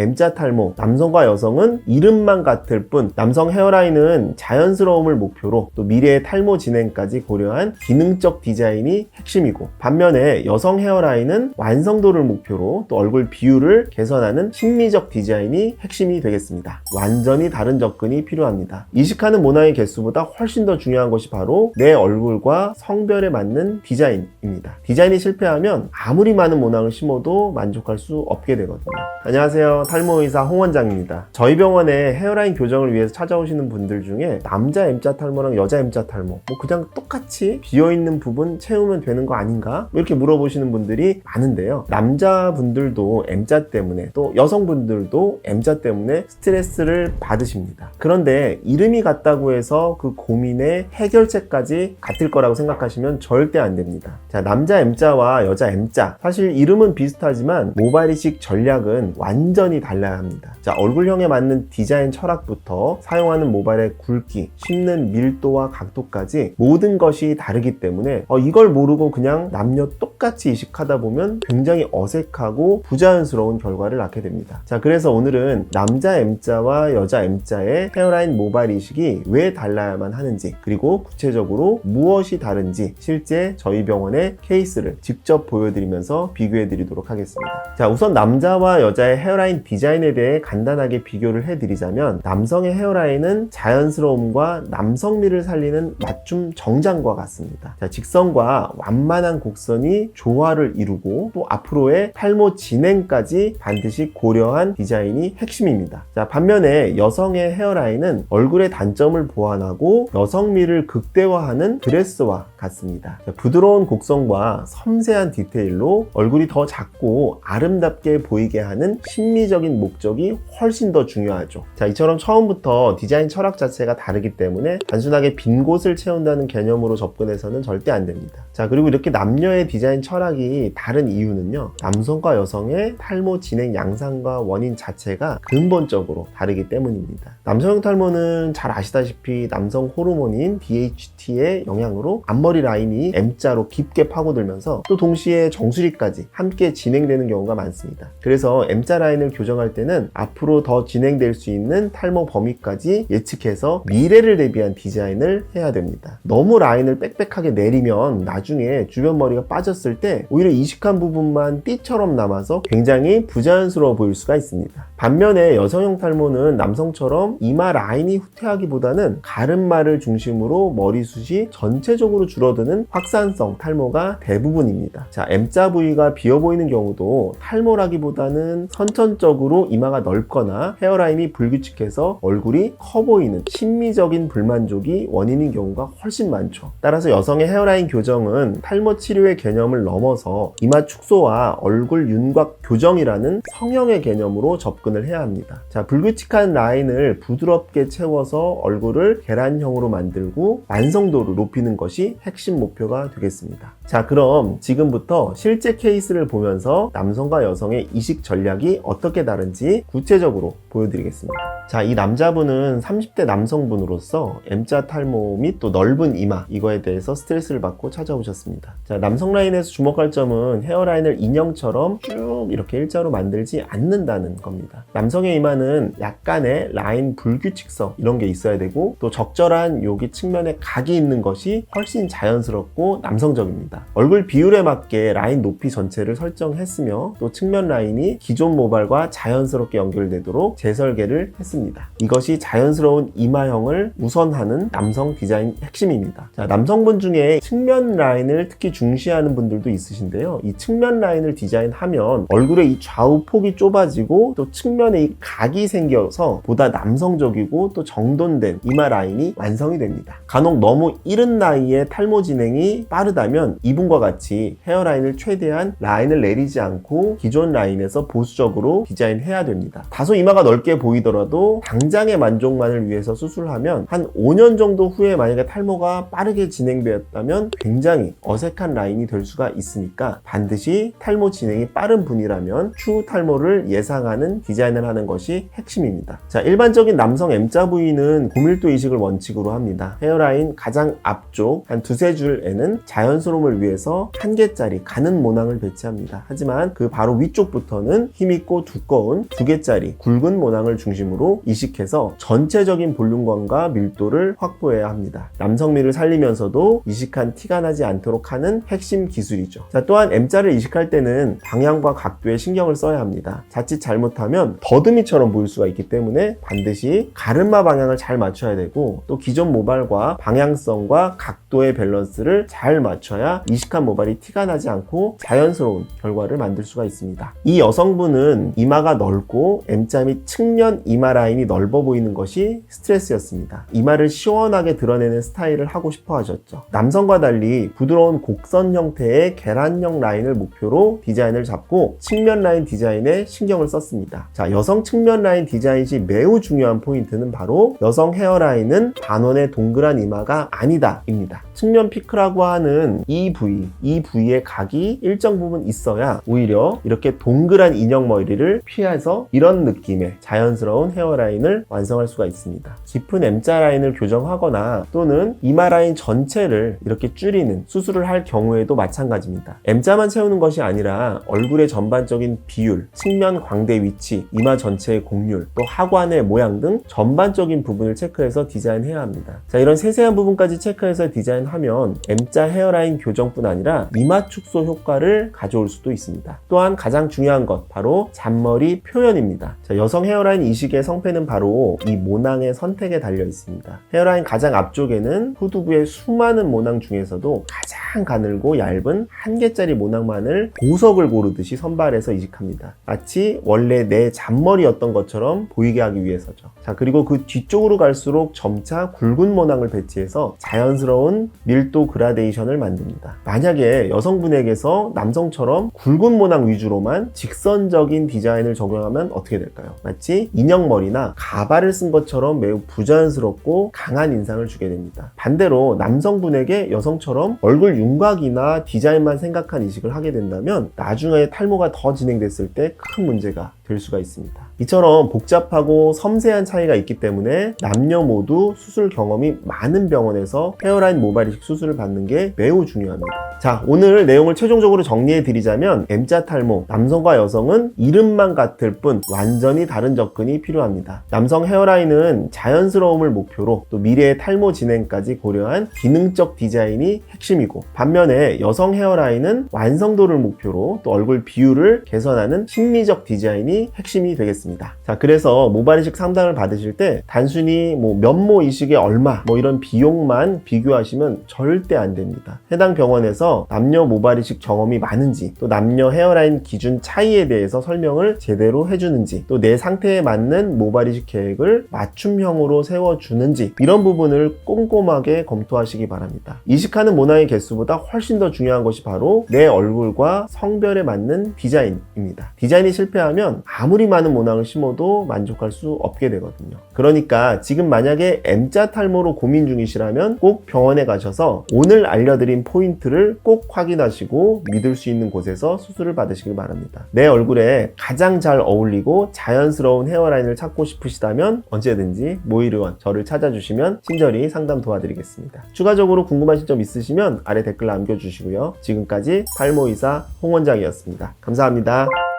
M자 탈모, 남성과 여성은 이름만 같을 뿐 남성 헤어라인은 자연스러움을 목표로 또 미래의 탈모 진행까지 고려한 기능적 디자인이 핵심이고, 반면에 여성 헤어라인은 완성도를 목표로 또 얼굴 비율을 개선하는 심미적 디자인이 핵심이 되겠습니다. 완전히 다른 접근이 필요합니다. 이식하는 모낭의 개수보다 훨씬 더 중요한 것이 바로 내 얼굴과 성별에 맞는 디자인입니다. 디자인이 실패하면 아무리 많은 모낭을 심어도 만족할 수 없게 되거든요. 안녕하세요, 탈모의사 홍원장입니다. 저희 병원에 헤어라인 교정을 위해서 찾아오시는 분들 중에 남자 M자 탈모랑 여자 M자 탈모 그냥 똑같이 비어있는 부분 채우면 되는 거 아닌가? 이렇게 물어보시는 분들이 많은데요. 남자분들도 M자 때문에 또 여성분들도 M자 때문에 스트레스를 받으십니다. 그런데 이름이 같다고 해서 그 고민의 해결책까지 같을 거라고 생각하시면 절대 안 됩니다. 자, 남자 M자와 여자 M자, 사실 이름은 비슷하지만 모발 이식 전략은 완전히 달라야 합니다. 자, 얼굴형에 맞는 디자인 철학부터 사용하는 모발의 굵기, 심는 밀도와 각도까지 모든 것이 다르기 때문에 이걸 모르고 그냥 남녀 똑같이 이식하다 보면 굉장히 어색하고 부자연스러운 결과를 낳게 됩니다. 자, 그래서 오늘은 남자 M자와 여자 M자의 헤어라인 모발 이식이 왜 달라야만 하는지, 그리고 구체적으로 무엇이 다른지 실제 저희 병원의 케이스를 직접 보여드리면서 비교해 드리도록 하겠습니다. 자, 우선 남자와 여자의 헤어라인 디자인에 대해 간단하게 비교를 해드리자면, 남성의 헤어라인은 자연스러움과 남성미를 살리는 맞춤 정장과 같습니다. 자, 직선과 완만한 곡선이 조화를 이루고 또 앞으로의 탈모 진행까지 반드시 고려한 디자인이 핵심입니다. 자, 반면에 여성의 헤어라인은 얼굴의 단점을 보완하고 여성미를 극대화하는 드레스와 같습니다. 자, 부드러운 곡선과 섬세한 디테일로 얼굴이 더 작고 아름답게 보이게 하는 심미적인 목적이 훨씬 더 중요하죠. 자, 이처럼 처음부터 디자인 철학 자체가 다르기 때문에 단순하게 빈 곳을 채운다는 개념으로 접근해서는 절대 안 됩니다. 자, 그리고 이렇게 남녀의 디자인 철학이 다른 이유는요, 남성과 여성의 탈모 진행 양상과 원인 자체가 근본적으로 다르기 때문입니다. 남성형 탈모는 잘 아시다시피 남성 호르몬인 DHT의 영향으로 앞머리 라인이 M자로 깊게 파고들면서 또 동시에 정수리까지 함께 진행되는 경우가 많습니다. 그래서 M자 라인을 교정할 때는 앞으로 더 진행될 수 있는 탈모 범위까지 예측해서 미래를 대비한 디자인을 해야 됩니다. 너무 라인을 빽빽하게 내리면 나중에 주변 머리가 빠졌을 때 오히려 이식한 부분만 띠처럼 남아서 굉장히 부자연스러워 보일 수가 있습니다. 반면에 여성형 탈모는 남성처럼 이마 라인이 후퇴하기보다는 가름마를 중심으로 머리숱이 전체적으로 줄어드는 확산성 탈모가 대부분입니다. 자, M자 부위가 비어 보이는 경우도 탈모라기보다는 선천적으로 이마가 넓거나 헤어라인이 불규칙해서 얼굴이 커 보이는 심미적인 불만족이 원인인 경우가 훨씬 많죠. 따라서 여성의 헤어라인 교정은 탈모 치료의 개념을 넘어서 이마 축소와 얼굴 윤곽 교정이라는 성형의 개념으로 접근을 해야 합니다. 자, 불규칙한 라인을 부드럽게 채워서 얼굴을 계란형으로 만들고 완성도를 높이는 것이 핵심 목표가 되겠습니다. 자, 그럼 지금부터 실제 케이스를 보면서 남성과 여성의 이식 전략이 어떻게 다른지 구체적으로 보여드리겠습니다. 자, 이 남자분은 30대 남성분으로서 M자 탈모 및 또 넓은 이마, 이거에 대해서 스트레스를 받고 찾아오셨습니다. 자, 남성 라인에서 주목할 점은 헤어라인을 인형처럼 쭉 이렇게 일자로 만들지 않는다는 겁니다. 남성의 이마는 약간의 라인 불규칙성 이런 게 있어야 되고, 또 적절한 여기 측면에 각이 있는 것이 훨씬 자연스럽고 남성적입니다. 얼굴 비율에 맞게 라인 높이 전체를 설정했으며 또 측면 라인이 기존 모발과 자연스럽게 연결되도록 재설계를 했습니다. 이것이 자연스러운 이마형을 우선하는 남성 디자인 핵심입니다. 자, 남성분 중에 측면 라인을 특히 중시하는 분들도 있으신데요. 이 측면 라인을 디자인하면 얼굴의 이 좌우 폭이 좁아지고 또 측면에 이 각이 생겨서 보다 남성적이고 또 정돈된 이마 라인이 완성이 됩니다. 간혹 너무 이른 나이에 탈모 진행이 빠르다면 이분과 같이 헤어라인을 최대한 라인을 내리지 않고 기존 라인에서 보수적으로 디자인해야 됩니다. 다소 이마가 넓게 보이더라도 하더라도 당장의 만족만을 위해서 수술하면 한 5년 정도 후에 만약에 탈모가 빠르게 진행되었다면 굉장히 어색한 라인이 될 수가 있으니까 반드시 탈모 진행이 빠른 분이라면 추후 탈모를 예상하는 디자인을 하는 것이 핵심입니다. 자, 일반적인 남성 M자 부위는 고밀도 이식을 원칙으로 합니다. 헤어라인 가장 앞쪽 한 두세 줄에는 자연스러움을 위해서 한 개짜리 가는 모낭을 배치합니다. 하지만 그 바로 위쪽부터는 힘있고 두꺼운 두 개짜리 굵은 모낭을 중심으로 이식해서 전체적인 볼륨감과 밀도를 확보해야 합니다. 남성미를 살리면서도 이식한 티가 나지 않도록 하는 핵심 기술이죠. 자, 또한 M자를 이식할 때는 방향과 각도에 신경을 써야 합니다. 자칫 잘못하면 더듬이처럼 보일 수가 있기 때문에 반드시 가르마 방향을 잘 맞춰야 되고 또 기존 모발과 방향성과 각도의 밸런스를 잘 맞춰야 이식한 모발이 티가 나지 않고 자연스러운 결과를 만들 수가 있습니다. 이 여성분은 이마가 넓고 M자 및 측면 이마 라인이 넓어 보이는 것이 스트레스였습니다. 이마를 시원하게 드러내는 스타일을 하고 싶어 하셨죠. 남성과 달리 부드러운 곡선 형태의 계란형 라인을 목표로 디자인을 잡고 측면 라인 디자인에 신경을 썼습니다. 자, 여성 측면 라인 디자인 시 매우 중요한 포인트는 바로 여성 헤어라인은 반원의 동그란 이마가 아니다 입니다. 측면 피크라고 하는 이 부위의 각이 일정 부분 있어야 오히려 이렇게 동그란 인형 머리를 피해서 이런 느낌의 자연스러운 헤어라인을 완성할 수가 있습니다. 깊은 M자 라인을 교정하거나 또는 이마 라인 전체를 이렇게 줄이는 수술을 할 경우에도 마찬가지입니다. M자만 채우는 것이 아니라 얼굴의 전반적인 비율, 측면 광대 위치, 이마 전체의 곡률, 또 하관의 모양 등 전반적인 부분을 체크해서 디자인해야 합니다. 자, 이런 세세한 부분까지 체크해서 디자인하면 M자 헤어라인 교정뿐 아니라 이마 축소 효과를 가져올 수도 있습니다. 또한 가장 중요한 것 바로 잔머리 표현입니다. 자, 여성 헤어라인 이식의 성패는 바로 이 모낭의 선택에 달려 있습니다. 헤어라인 가장 앞쪽에는 후두부의 수많은 모낭 중에서도 가장 가늘고 얇은 한 개짜리 모낭만을 보석을 고르듯이 선발해서 이식합니다. 마치 원래 내 잔머리였던 것처럼 보이게 하기 위해서죠. 자, 그리고 그 뒤쪽으로 갈수록 점차 굵은 모낭을 배치해서 자연스러운 밀도 그라데이션을 만듭니다. 만약에 여성분에게서 남성처럼 굵은 모낭 위주로만 직선적인 디자인을 적용하면 어떻게 될까요? 마치 인형머리나 가발을 쓴 것처럼 매우 부자연스럽고 강한 인상을 주게 됩니다. 반대로 남성분에게 여성처럼 얼굴 윤곽이나 디자인만 생각한 이식을 하게 된다면 나중에 탈모가 더 진행됐을 때 큰 문제가 될 수가 있습니다. 이처럼 복잡하고 섬세한 차이가 있기 때문에 남녀 모두 수술 경험이 많은 병원에서 헤어라인 모발 이식 수술을 받는 게 매우 중요합니다. 자, 오늘 내용을 최종적으로 정리해 드리자면 M자 탈모, 남성과 여성은 이름만 같을 뿐 완전히 다른 접근이 필요합니다. 남성 헤어라인은 자연스러움을 목표로 또 미래의 탈모 진행까지 고려한 기능적 디자인이 핵심이고, 반면에 여성 헤어라인은 완성도를 목표로 또 얼굴 비율을 개선하는 심미적 디자인이 핵심이 되겠습니다. 자, 그래서 모발 이식 상담을 받으실 때 단순히 면모 이식에 얼마 이런 비용만 비교하시면 절대 안 됩니다. 해당 병원에서 남녀 모발 이식 경험이 많은지, 또 남녀 헤어라인 기준 차이에 대해서 설명을 제대로 해주는지, 또 내 상태에 맞는 모발 이식 계획을 맞춤형으로 세워주는지, 이런 부분을 꼼꼼하게 검토하시기 바랍니다. 이식하는 모낭의 개수보다 훨씬 더 중요한 것이 바로 내 얼굴과 성별에 맞는 디자인입니다. 디자인이 실패하면 아무리 많은 모낭을 심어도 만족할 수 없게 되거든요. 그러니까 지금 만약에 M자 탈모로 고민 중이시라면 꼭 병원에 가셔서 오늘 알려드린 포인트를 꼭 확인하시고 믿을 수 있는 곳에서 수술을 받으시길 바랍니다. 내 얼굴에 가장 잘 어울리고 자연스러운 헤어라인을 찾고 싶으시다면 언제든지 모의료원 저를 찾아주시면 친절히 상담 도와드리겠습니다. 추가적으로 궁금하신 점 있으시면 아래 댓글 남겨주시고요. 지금까지 탈모의사 홍 원장이었습니다. 감사합니다.